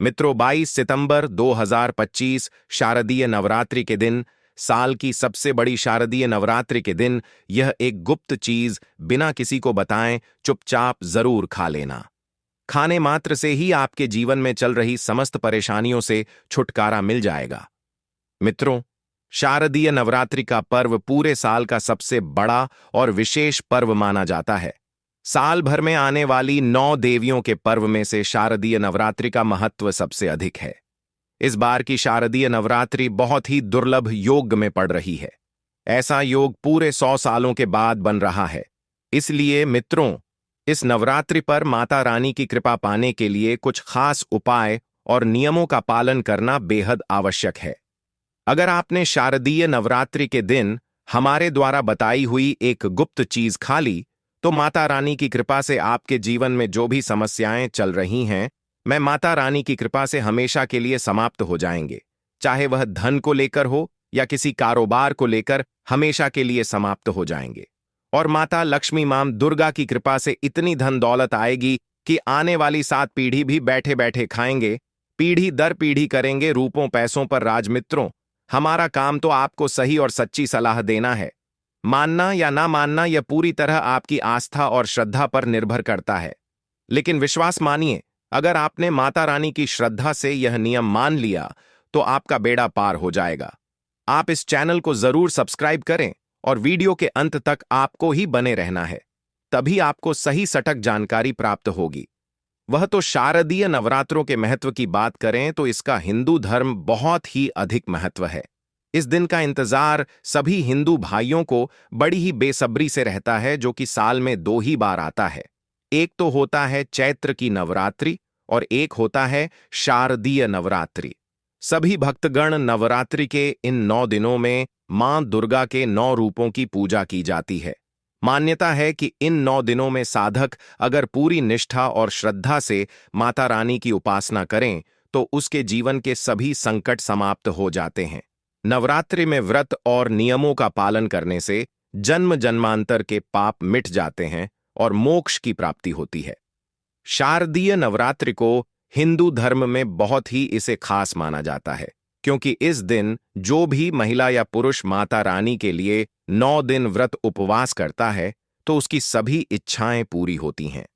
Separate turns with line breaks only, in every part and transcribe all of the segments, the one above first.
मित्रों, 22 सितंबर 2025 शारदीय नवरात्रि के दिन, साल की सबसे बड़ी शारदीय नवरात्रि के दिन, यह एक गुप्त चीज बिना किसी को बताएं चुपचाप जरूर खा लेना। खाने मात्र से ही आपके जीवन में चल रही समस्त परेशानियों से छुटकारा मिल जाएगा। मित्रों, शारदीय नवरात्रि का पर्व पूरे साल का सबसे बड़ा और विशेष पर्व माना जाता है। साल भर में आने वाली 9 देवियों के पर्व में से शारदीय नवरात्रि का महत्व सबसे अधिक है। इस बार की शारदीय नवरात्रि बहुत ही दुर्लभ योग में पड़ रही है। ऐसा योग पूरे 100 सालों के बाद बन रहा है। इसलिए मित्रों, इस नवरात्रि पर माता रानी की कृपा पाने के लिए कुछ खास उपाय और नियमों का पालन करना बेहद आवश्यक है। अगर आपने शारदीय नवरात्रि के दिन हमारे द्वारा बताई हुई एक गुप्त चीज खा ली, तो माता रानी की कृपा से आपके जीवन में जो भी समस्याएं चल रही हैं, मैं माता रानी की कृपा से हमेशा के लिए समाप्त हो जाएंगे। चाहे वह धन को लेकर हो या किसी कारोबार को लेकर, हमेशा के लिए समाप्त हो जाएंगे। और माता लक्ष्मी मां दुर्गा की कृपा से इतनी धन दौलत आएगी कि आने वाली 7 पीढ़ी भी बैठे बैठे खाएंगे। पीढ़ी दर पीढ़ी करेंगे रूपों पैसों पर राज। मित्रों, हमारा काम तो आपको सही और सच्ची सलाह देना है। मानना या ना मानना यह पूरी तरह आपकी आस्था और श्रद्धा पर निर्भर करता है। लेकिन विश्वास मानिए, अगर आपने माता रानी की श्रद्धा से यह नियम मान लिया तो आपका बेड़ा पार हो जाएगा। आप इस चैनल को जरूर सब्सक्राइब करें और वीडियो के अंत तक आपको ही बने रहना है, तभी आपको सही सटीक जानकारी प्राप्त होगी। वह तो शारदीय नवरात्रों के महत्व की बात करें तो इसका हिंदू धर्म बहुत ही अधिक महत्व है। इस दिन का इंतजार सभी हिंदू भाइयों को बड़ी ही बेसब्री से रहता है, जो कि साल में 2 ही बार आता है। एक तो होता है चैत्र की नवरात्रि और एक होता है शारदीय नवरात्रि। सभी भक्तगण नवरात्रि के इन 9 दिनों में मां दुर्गा के 9 रूपों की पूजा की जाती है। मान्यता है कि इन 9 दिनों में साधक अगर पूरी निष्ठा और श्रद्धा से माता रानी की उपासना करें तो उसके जीवन के सभी संकट समाप्त हो जाते हैं। नवरात्रि में व्रत और नियमों का पालन करने से जन्म जन्मांतर के पाप मिट जाते हैं और मोक्ष की प्राप्ति होती है। शारदीय नवरात्रि को हिंदू धर्म में बहुत ही इसे खास माना जाता है, क्योंकि इस दिन जो भी महिला या पुरुष माता रानी के लिए 9 दिन व्रत उपवास करता है तो उसकी सभी इच्छाएं पूरी होती हैं।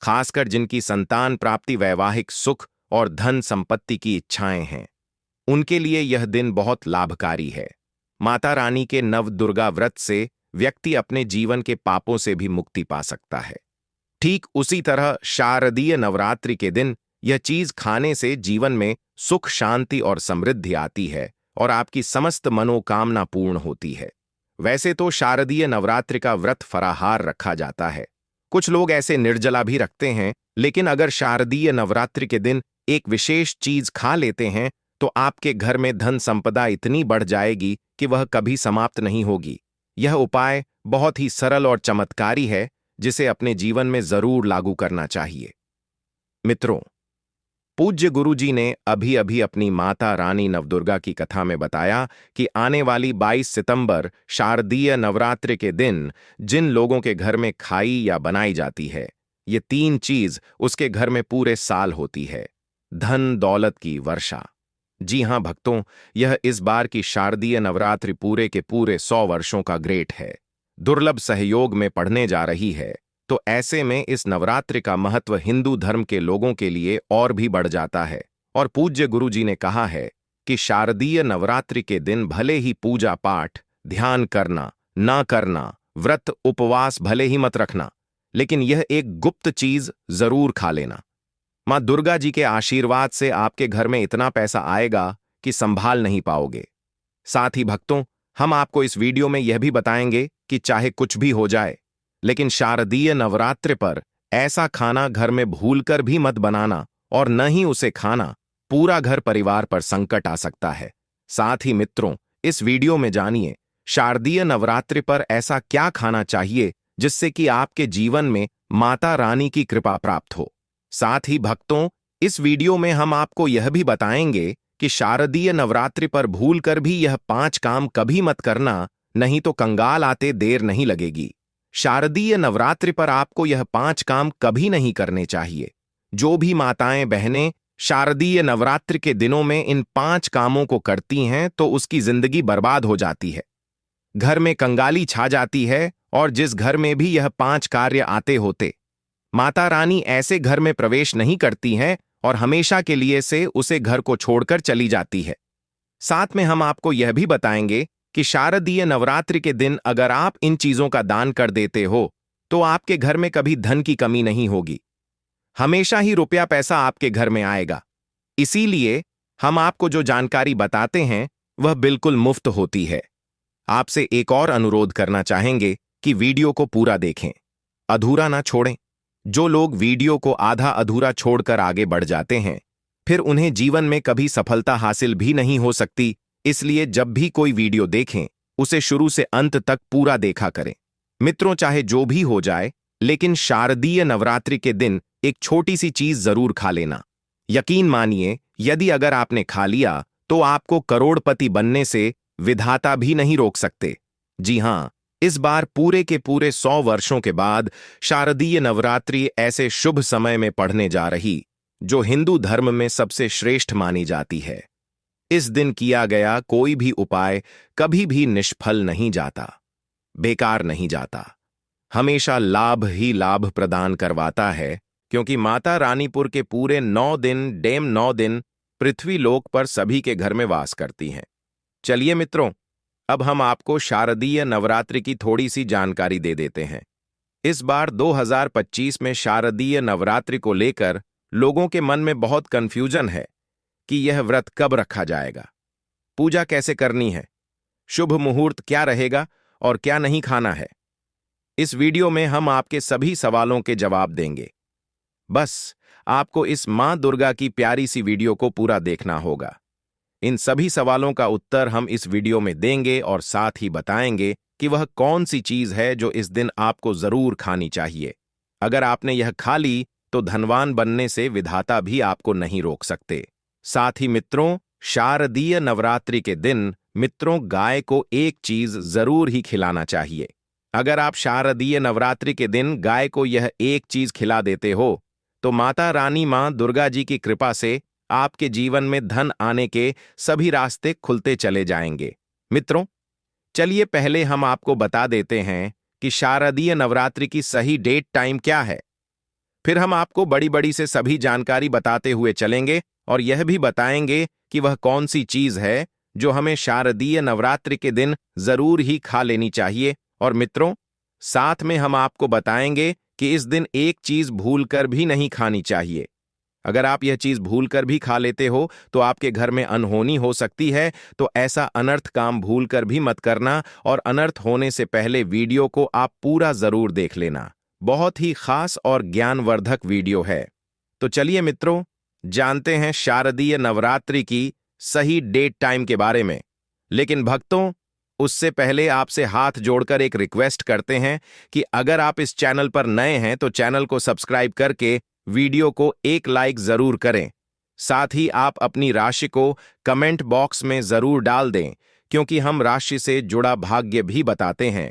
खासकर जिनकी संतान प्राप्ति, वैवाहिक सुख और धन संपत्ति की इच्छाएं हैं, उनके लिए यह दिन बहुत लाभकारी है। माता रानी के नव दुर्गा व्रत से व्यक्ति अपने जीवन के पापों से भी मुक्ति पा सकता है। ठीक उसी तरह शारदीय नवरात्रि के दिन यह चीज खाने से जीवन में सुख, शांति और समृद्धि आती है और आपकी समस्त मनोकामना पूर्ण होती है। वैसे तो शारदीय नवरात्रि का व्रत फराहार रखा जाता है। कुछ लोग ऐसे निर्जला भी रखते हैं, लेकिन अगर शारदीय नवरात्रि के दिन एक विशेष चीज खा लेते हैं तो आपके घर में धन संपदा इतनी बढ़ जाएगी कि वह कभी समाप्त नहीं होगी। यह उपाय बहुत ही सरल और चमत्कारी है, जिसे अपने जीवन में जरूर लागू करना चाहिए। मित्रों, पूज्य गुरुजी ने अभी अभी अपनी माता रानी नवदुर्गा की कथा में बताया कि आने वाली 22 सितंबर शारदीय नवरात्रि के दिन जिन लोगों के घर में खाई या बनाई जाती है, ये 3 चीज उसके घर में पूरे साल होती है। धन दौलत की वर्षा। जी हां भक्तों, यह इस बार की शारदीय नवरात्रि पूरे के पूरे 100 वर्षों का ग्रेट है, दुर्लभ सहयोग में पढ़ने जा रही है। तो ऐसे में इस नवरात्रि का महत्व हिंदू धर्म के लोगों के लिए और भी बढ़ जाता है। और पूज्य गुरुजी ने कहा है कि शारदीय नवरात्रि के दिन भले ही पूजा पाठ, ध्यान करना ना करना, व्रत उपवास भले ही मत रखना, लेकिन यह एक गुप्त चीज जरूर खा लेना। मां दुर्गा जी के आशीर्वाद से आपके घर में इतना पैसा आएगा कि संभाल नहीं पाओगे। साथ ही भक्तों, हम आपको इस वीडियो में यह भी बताएंगे कि चाहे कुछ भी हो जाए, लेकिन शारदीय नवरात्रि पर ऐसा खाना घर में भूलकर भी मत बनाना, और न ही उसे खाना। पूरा घर परिवार पर संकट आ सकता है। साथ ही मित्रों, इस वीडियो में जानिए शारदीय नवरात्रि पर ऐसा क्या खाना चाहिए जिससे कि आपके जीवन में माता रानी की कृपा प्राप्त हो। साथ ही भक्तों, इस वीडियो में हम आपको यह भी बताएंगे कि शारदीय नवरात्रि पर भूलकर भी यह 5 काम कभी मत करना, नहीं तो कंगाल आते देर नहीं लगेगी। शारदीय नवरात्रि पर आपको यह 5 काम कभी नहीं करने चाहिए। जो भी माताएं बहनें शारदीय नवरात्रि के दिनों में इन 5 कामों को करती हैं तो उसकी जिंदगी बर्बाद हो जाती है। घर में कंगाली छा जाती है और जिस घर में भी यह 5 कार्य आते होते, माता रानी ऐसे घर में प्रवेश नहीं करती हैं और हमेशा के लिए से उसे घर को छोड़कर चली जाती है। साथ में हम आपको यह भी बताएंगे कि शारदीय नवरात्रि के दिन अगर आप इन चीजों का दान कर देते हो तो आपके घर में कभी धन की कमी नहीं होगी, हमेशा ही रुपया पैसा आपके घर में आएगा। इसीलिए हम आपको जो जानकारी बताते हैं वह बिल्कुल मुफ्त होती है। आपसे एक और अनुरोध करना चाहेंगे कि वीडियो को पूरा देखें, अधूरा ना छोड़ें। जो लोग वीडियो को आधा अधूरा छोड़कर आगे बढ़ जाते हैं फिर उन्हें जीवन में कभी सफलता हासिल भी नहीं हो सकती। इसलिए जब भी कोई वीडियो देखें उसे शुरू से अंत तक पूरा देखा करें। मित्रों, चाहे जो भी हो जाए लेकिन शारदीय नवरात्रि के दिन एक छोटी सी चीज जरूर खा लेना। यकीन मानिए, यदि अगर आपने खा लिया तो आपको करोड़पति बनने से विधाता भी नहीं रोक सकते। जी हां, इस बार पूरे के पूरे 100 वर्षों के बाद शारदीय नवरात्रि ऐसे शुभ समय में पढ़ने जा रही जो हिंदू धर्म में सबसे श्रेष्ठ मानी जाती है। इस दिन किया गया कोई भी उपाय कभी भी निष्फल नहीं जाता, बेकार नहीं जाता, हमेशा लाभ ही लाभ प्रदान करवाता है, क्योंकि माता रानीपुर के पूरे 9 दिन पृथ्वी लोक पर सभी के घर में वास करती हैं। चलिए मित्रों, अब हम आपको शारदीय नवरात्रि की थोड़ी सी जानकारी दे देते हैं। इस बार 2025 में शारदीय नवरात्रि को लेकर लोगों के मन में बहुत कंफ्यूजन है कि यह व्रत कब रखा जाएगा, पूजा कैसे करनी है, शुभ मुहूर्त क्या रहेगा और क्या नहीं खाना है। इस वीडियो में हम आपके सभी सवालों के जवाब देंगे। बस आपको इस मां दुर्गा की प्यारी सी वीडियो को पूरा देखना होगा। इन सभी सवालों का उत्तर हम इस वीडियो में देंगे और साथ ही बताएंगे कि वह कौन सी चीज है जो इस दिन आपको जरूर खानी चाहिए। अगर आपने यह खा ली तो धनवान बनने से विधाता भी आपको नहीं रोक सकते। साथ ही मित्रों, शारदीय नवरात्रि के दिन मित्रों गाय को एक चीज जरूर ही खिलाना चाहिए। अगर आप शारदीय नवरात्रि के दिन गाय को यह एक चीज खिला देते हो तो माता रानी मां दुर्गा जी की कृपा से आपके जीवन में धन आने के सभी रास्ते खुलते चले जाएंगे। मित्रों, चलिए पहले हम आपको बता देते हैं कि शारदीय नवरात्रि की सही डेट टाइम क्या है। फिर हम आपको बड़ी बड़ी से सभी जानकारी बताते हुए चलेंगे और यह भी बताएंगे कि वह कौन सी चीज है जो हमें शारदीय नवरात्रि के दिन जरूर ही खा लेनी चाहिए। और मित्रों, साथ में हम आपको बताएंगे कि इस दिन एक चीज भूलकर भी नहीं खानी चाहिए। अगर आप यह चीज भूलकर भी खा लेते हो तो आपके घर में अनहोनी हो सकती है, तो ऐसा अनर्थ काम भूलकर भी मत करना और अनर्थ होने से पहले वीडियो को आप पूरा जरूर देख लेना। बहुत ही खास और ज्ञानवर्धक वीडियो है। तो चलिए मित्रों, जानते हैं शारदीय नवरात्रि की सही डेट टाइम के बारे में। लेकिन भक्तों, उससे पहले आपसे हाथ जोड़कर एक रिक्वेस्ट करते हैं कि अगर आप इस चैनल पर नए हैं तो चैनल को सब्सक्राइब करके वीडियो को एक लाइक जरूर करें। साथ ही आप अपनी राशि को कमेंट बॉक्स में जरूर डाल दें, क्योंकि हम राशि से जुड़ा भाग्य भी बताते हैं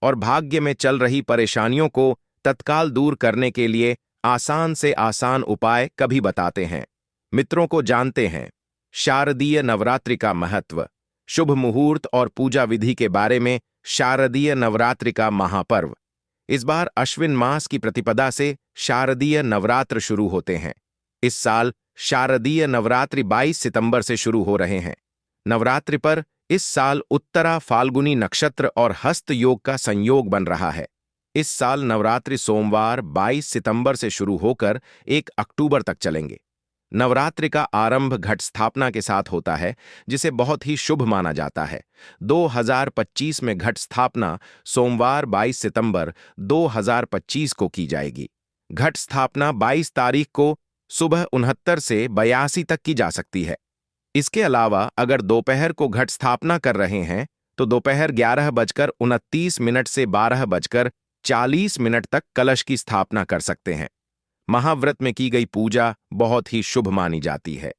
और भाग्य में चल रही परेशानियों को तत्काल दूर करने के लिए आसान से आसान उपाय कभी बताते हैं। मित्रों को जानते हैं शारदीय नवरात्रि का महत्व, शुभ मुहूर्त और पूजा विधि के बारे में। शारदीय नवरात्रि का महापर्व इस बार अश्विन मास की प्रतिपदा से शारदीय नवरात्र शुरू होते हैं। इस साल शारदीय नवरात्रि 22 सितंबर से शुरू हो रहे हैं। नवरात्रि पर इस साल उत्तरा फाल्गुनी नक्षत्र और हस्त योग का संयोग बन रहा है। इस साल नवरात्रि सोमवार 22 सितंबर से शुरू होकर 1 अक्टूबर तक चलेंगे। नवरात्रि का आरंभ घट स्थापना के साथ होता है, जिसे बहुत ही शुभ माना जाता है। 2025 में घट स्थापना सोमवार 22 सितंबर 2025 को की जाएगी। घट स्थापना 22 तारीख को सुबह 69 से 82 तक की जा सकती है। इसके अलावा अगर दोपहर को घट स्थापना कर रहे हैं तो दोपहर 11:29 से 12:40 तक कलश की स्थापना कर सकते हैं। महाव्रत में की गई पूजा बहुत ही शुभ मानी जाती है।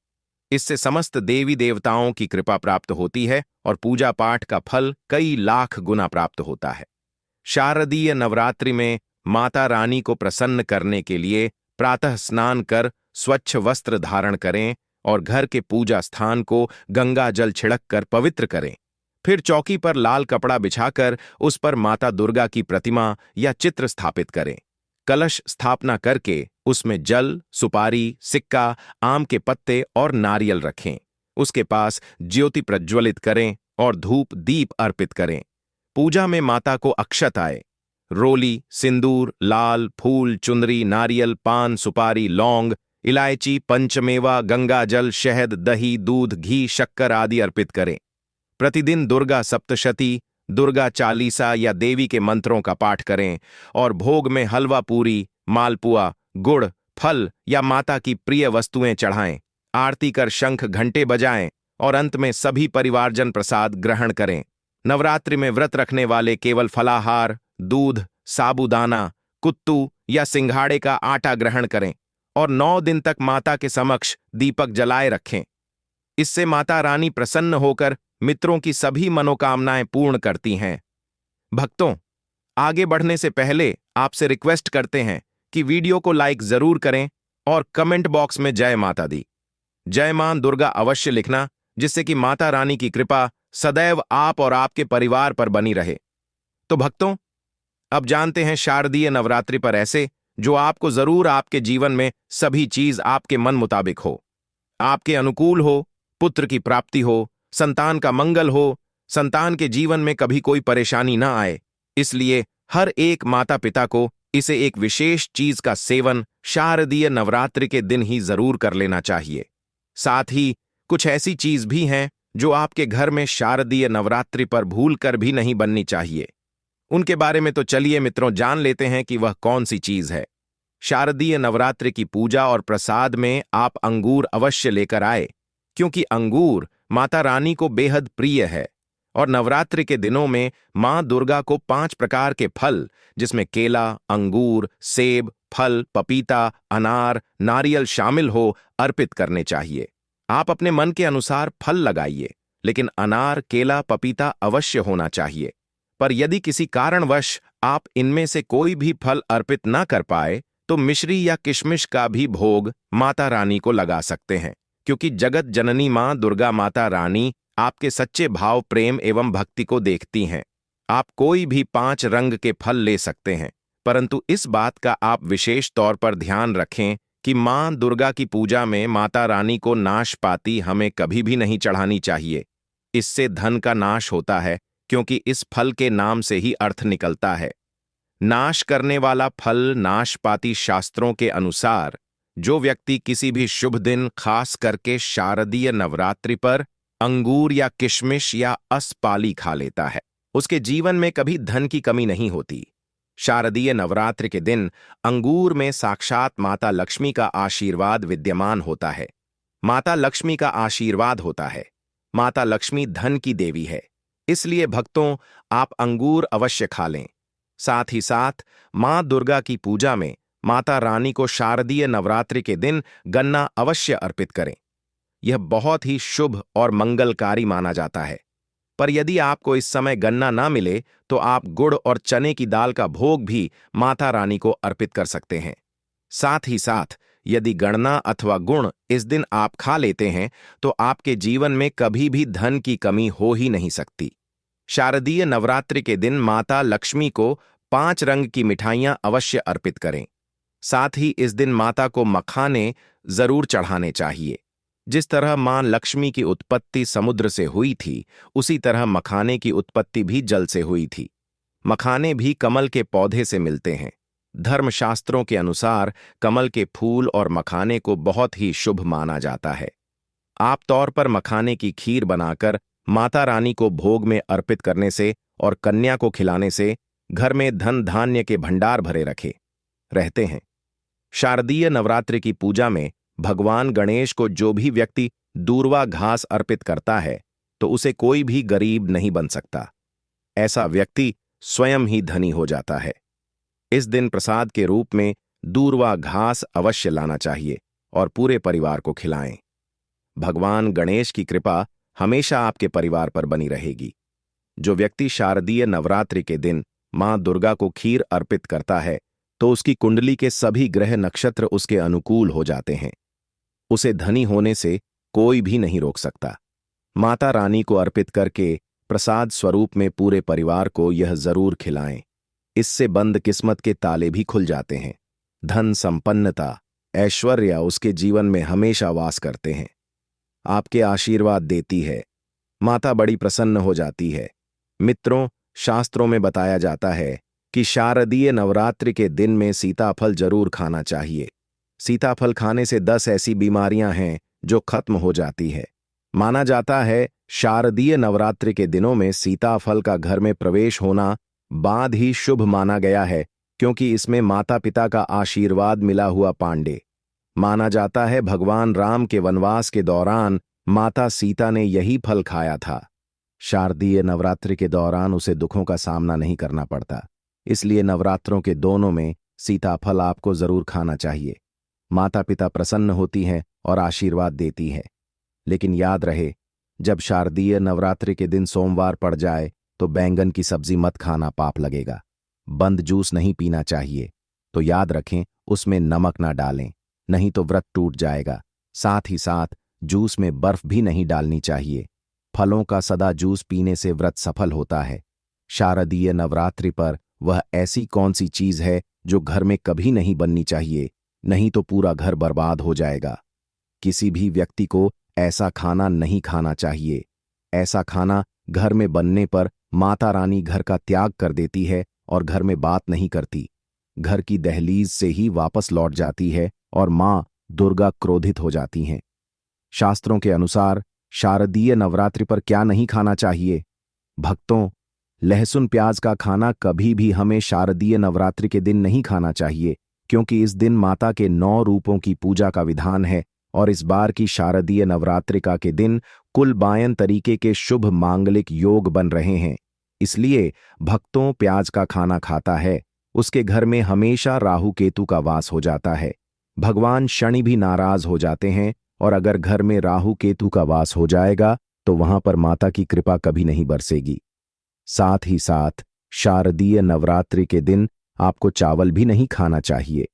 इससे समस्त देवी देवताओं की कृपा प्राप्त होती है और पूजा पाठ का फल कई लाख गुना प्राप्त होता है। शारदीय नवरात्रि में माता रानी को प्रसन्न करने के लिए प्रातः स्नान कर स्वच्छ वस्त्र धारण करें और घर के पूजा स्थान को गंगा जल छिड़क कर पवित्र करें। फिर चौकी पर लाल कपड़ा बिछाकर उस पर माता दुर्गा की प्रतिमा या चित्र स्थापित करें। कलश स्थापना करके उसमें जल, सुपारी, सिक्का, आम के पत्ते और नारियल रखें। उसके पास ज्योति प्रज्वलित करें और धूप दीप अर्पित करें। पूजा में माता को अक्षत आए, रोली, सिंदूर, लाल फूल, चुनरी, नारियल, पान, सुपारी, लौंग, इलायची, पंचमेवा, गंगाजल, शहद, दही, दूध, घी, शक्कर आदि अर्पित करें। प्रतिदिन दुर्गा सप्तशती, दुर्गा चालीसा या देवी के मंत्रों का पाठ करें और भोग में हलवा पूरी, मालपुआ, गुड़, फल या माता की प्रिय वस्तुएं चढ़ाएं। आरती कर शंख घंटे बजाएं और अंत में सभी परिवारजन प्रसाद ग्रहण करें। नवरात्रि में व्रत रखने वाले केवल फलाहार, दूध, साबूदाना, कुत्तू या सिंघाड़े का आटा ग्रहण करें और 9 दिन तक माता के समक्ष दीपक जलाए रखें। इससे माता रानी प्रसन्न होकर मित्रों की सभी मनोकामनाएं पूर्ण करती हैं। भक्तों, आगे बढ़ने से पहले आपसे रिक्वेस्ट करते हैं कि वीडियो को लाइक जरूर करें और कमेंट बॉक्स में जय माता दी, जय मां दुर्गा अवश्य लिखना, जिससे कि माता रानी की कृपा सदैव आप और आपके परिवार पर बनी रहे। तो भक्तों, अब जानते हैं शारदीय नवरात्रि पर ऐसे जो आपको जरूर आपके जीवन में सभी चीज आपके मन मुताबिक हो, आपके अनुकूल हो, पुत्र की प्राप्ति हो, संतान का मंगल हो, संतान के जीवन में कभी कोई परेशानी ना आए। इसलिए हर एक माता पिता को इसे एक विशेष चीज का सेवन शारदीय नवरात्रि के दिन ही जरूर कर लेना चाहिए। साथ ही कुछ ऐसी चीज भी हैं जो आपके घर में शारदीय नवरात्रि पर भूल कर भी नहीं बननी चाहिए। उनके बारे में तो चलिए मित्रों जान लेते हैं कि वह कौन सी चीज है। शारदीय नवरात्रि की पूजा और प्रसाद में आप अंगूर अवश्य लेकर आए, क्योंकि अंगूर माता रानी को बेहद प्रिय है और नवरात्रि के दिनों में मां दुर्गा को 5 प्रकार के फल, जिसमें केला, अंगूर, सेब, फल, पपीता, अनार, नारियल शामिल हो, अर्पित करने चाहिए। आप अपने मन के अनुसार फल लगाइए, लेकिन अनार, केला, पपीता अवश्य होना चाहिए। पर यदि किसी कारणवश आप इनमें से कोई भी फल अर्पित ना कर पाए तो मिश्री या किशमिश का भी भोग माता रानी को लगा सकते हैं, क्योंकि जगत जननी मां दुर्गा माता रानी आपके सच्चे भाव, प्रेम एवं भक्ति को देखती हैं। आप कोई भी 5 रंग के फल ले सकते हैं, परंतु इस बात का आप विशेष तौर पर ध्यान रखें कि मां दुर्गा की पूजा में माता रानी को नाशपाती हमें कभी भी नहीं चढ़ानी चाहिए। इससे धन का नाश होता है, क्योंकि इस फल के नाम से ही अर्थ निकलता है। नाश करने वाला फल नाशपाती शास्त्रों के अनुसार जो व्यक्ति किसी भी शुभ दिन, खास करके शारदीय नवरात्रि पर अंगूर या किशमिश या असपाली खा लेता है, उसके जीवन में कभी धन की कमी नहीं होती। शारदीय नवरात्रि के दिन अंगूर में साक्षात माता लक्ष्मी का आशीर्वाद विद्यमान होता है। माता लक्ष्मी का आशीर्वाद होता है। माता लक्ष्मी धन की देवी है, इसलिए भक्तों आप अंगूर अवश्य खा लें। साथ ही साथ मां दुर्गा की पूजा में माता रानी को शारदीय नवरात्रि के दिन गन्ना अवश्य अर्पित करें। यह बहुत ही शुभ और मंगलकारी माना जाता है। पर यदि आपको इस समय गन्ना ना मिले तो आप गुड़ और चने की दाल का भोग भी माता रानी को अर्पित कर सकते हैं। साथ ही साथ यदि गन्ना अथवा गुड़ इस दिन आप खा लेते हैं तो आपके जीवन में कभी भी धन की कमी हो ही नहीं सकती। शारदीय नवरात्रि के दिन माता लक्ष्मी को 5 रंग की मिठाइयां अवश्य अर्पित करें। साथ ही इस दिन माता को मखाने जरूर चढ़ाने चाहिए। जिस तरह मां लक्ष्मी की उत्पत्ति समुद्र से हुई थी, उसी तरह मखाने की उत्पत्ति भी जल से हुई थी। मखाने भी कमल के पौधे से मिलते हैं। धर्मशास्त्रों के अनुसार कमल के फूल और मखाने को बहुत ही शुभ माना जाता है। आप तौर पर मखाने की खीर बनाकर माता रानी को भोग में अर्पित करने से और कन्या को खिलाने से घर में धन धान्य के भंडार भरे रहते हैं। शारदीय नवरात्रि की पूजा में भगवान गणेश को जो भी व्यक्ति दूर्वा घास अर्पित करता है तो उसे कोई भी गरीब नहीं बन सकता। ऐसा व्यक्ति स्वयं ही धनी हो जाता है। इस दिन प्रसाद के रूप में दूर्वा घास अवश्य लाना चाहिए और पूरे परिवार को खिलाएं। भगवान गणेश की कृपा हमेशा आपके परिवार पर बनी रहेगी। जो व्यक्ति शारदीय नवरात्रि के दिन मां दुर्गा को खीर अर्पित करता है तो उसकी कुंडली के सभी ग्रह नक्षत्र उसके अनुकूल हो जाते हैं। उसे धनी होने से कोई भी नहीं रोक सकता। माता रानी को अर्पित करके प्रसाद स्वरूप में पूरे परिवार को यह जरूर खिलाएं। इससे बंद किस्मत के ताले भी खुल जाते हैं। धन, संपन्नता, ऐश्वर्य उसके जीवन में हमेशा वास करते हैं। आपके आशीर्वाद देती है। माता बड़ी प्रसन्न हो जाती है। मित्रों, शास्त्रों में बताया जाता है कि शारदीय नवरात्रि के दिन में सीताफल जरूर खाना चाहिए। सीताफल खाने से 10 ऐसी बीमारियां हैं जो खत्म हो जाती है। माना जाता है शारदीय नवरात्रि के दिनों में सीताफल का घर में प्रवेश होना बाद ही शुभ माना गया है, क्योंकि इसमें माता पिता का आशीर्वाद मिला हुआ पांडे। माना जाता है भगवान राम के वनवास के दौरान माता सीता ने यही फल खाया था। शारदीय नवरात्रि के दौरान उसे दुखों का सामना नहीं करना पड़ता, इसलिए नवरात्रों के दोनों में सीताफल आपको जरूर खाना चाहिए। माता पिता प्रसन्न होती हैं और आशीर्वाद देती है। लेकिन याद रहे, जब शारदीय नवरात्रि के दिन सोमवार पड़ जाए तो बैंगन की सब्जी मत खाना, पाप लगेगा। बंद जूस नहीं पीना चाहिए, तो याद रखें उसमें नमक ना डालें, नहीं तो व्रत टूट जाएगा। साथ ही साथ जूस में बर्फ भी नहीं डालनी चाहिए। फलों का सदा जूस पीने से व्रत सफल होता है। शारदीय नवरात्रि पर वह ऐसी कौन सी चीज है जो घर में कभी नहीं बननी चाहिए, नहीं तो पूरा घर बर्बाद हो जाएगा। किसी भी व्यक्ति को ऐसा खाना नहीं खाना चाहिए। ऐसा खाना घर में बनने पर माता रानी घर का त्याग कर देती है और घर में बात नहीं करती। घर की दहलीज से ही वापस लौट जाती है और मां दुर्गा क्रोधित हो जाती हैं। शास्त्रों के अनुसार शारदीय नवरात्रि पर क्या नहीं खाना चाहिए? भक्तों, लहसुन प्याज का खाना कभी भी हमें शारदीय नवरात्रि के दिन नहीं खाना चाहिए, क्योंकि इस दिन माता के 9 रूपों की पूजा का विधान है और इस बार की शारदीय नवरात्रिका के दिन कुल 52 तरीके के शुभ मांगलिक योग बन रहे हैं। इसलिए भक्तों, प्याज का खाना खाता है उसके घर में हमेशा राहु केतु का वास हो जाता है। भगवान शनि भी नाराज हो जाते हैं और अगर घर में राहु केतु का वास हो जाएगा तो वहां पर माता की कृपा कभी नहीं बरसेगी। साथ ही साथ शारदीय नवरात्रि के दिन आपको चावल भी नहीं खाना चाहिए।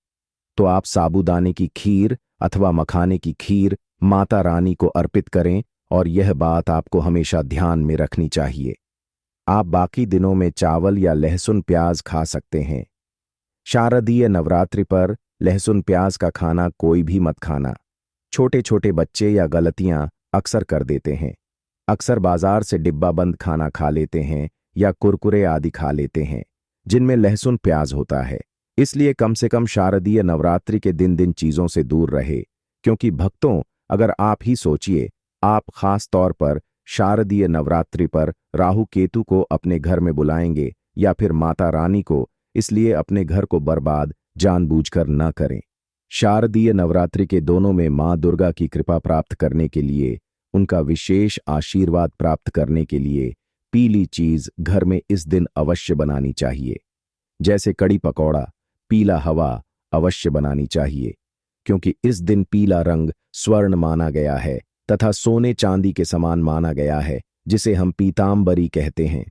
तो आप साबूदाने की खीर अथवा मखाने की खीर माता रानी को अर्पित करें और यह बात आपको हमेशा ध्यान में रखनी चाहिए। आप बाकी दिनों में चावल या लहसुन प्याज खा सकते हैं। शारदीय नवरात्रि पर लहसुन प्याज का खाना कोई भी मत खाना। छोटे छोटे बच्चे या गलतियां अक्सर कर देते हैं। अक्सर बाजार से डिब्बा बंद खाना खा लेते हैं या कुरकुरे आदि खा लेते हैं जिनमें लहसुन प्याज होता है। इसलिए कम से कम शारदीय नवरात्रि के दिन चीजों से दूर रहे, क्योंकि भक्तों, अगर आप ही सोचिए, आप खास तौर पर शारदीय नवरात्रि पर राहु केतु को अपने घर में बुलाएंगे या फिर माता रानी को, इसलिए अपने घर को बर्बाद जानबूझकर न करें। शारदीय नवरात्रि के दोनों में मां दुर्गा की कृपा प्राप्त करने के लिए, उनका विशेष आशीर्वाद प्राप्त करने के लिए पीली चीज घर में इस दिन अवश्य बनानी चाहिए। जैसे कड़ी पकौड़ा, पीला हवा अवश्य बनानी चाहिए, क्योंकि इस दिन पीला रंग स्वर्ण माना गया है तथा सोने चांदी के समान माना गया है, जिसे हम पीतांबरी कहते हैं।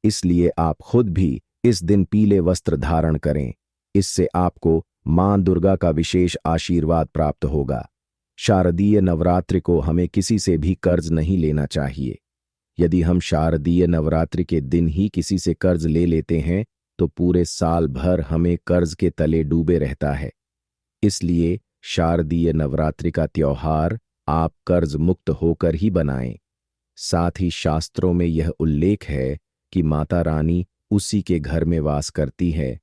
इसलिए आप खुद भी इस दिन पीले वस्त्र धारण करें। इससे आपको मां दुर्गा का विशेष आशीर्वाद प्राप्त होगा। शारदीय नवरात्रि को हमें किसी से भी कर्ज नहीं लेना चाहिए। यदि हम शारदीय नवरात्रि के दिन ही किसी से कर्ज ले लेते हैं तो पूरे साल भर हमें कर्ज के तले डूबे रहता है। इसलिए शारदीय नवरात्रि का त्योहार आप कर्ज मुक्त होकर ही बनाएं। साथ ही शास्त्रों में यह उल्लेख है कि माता रानी उसी के घर में वास करती है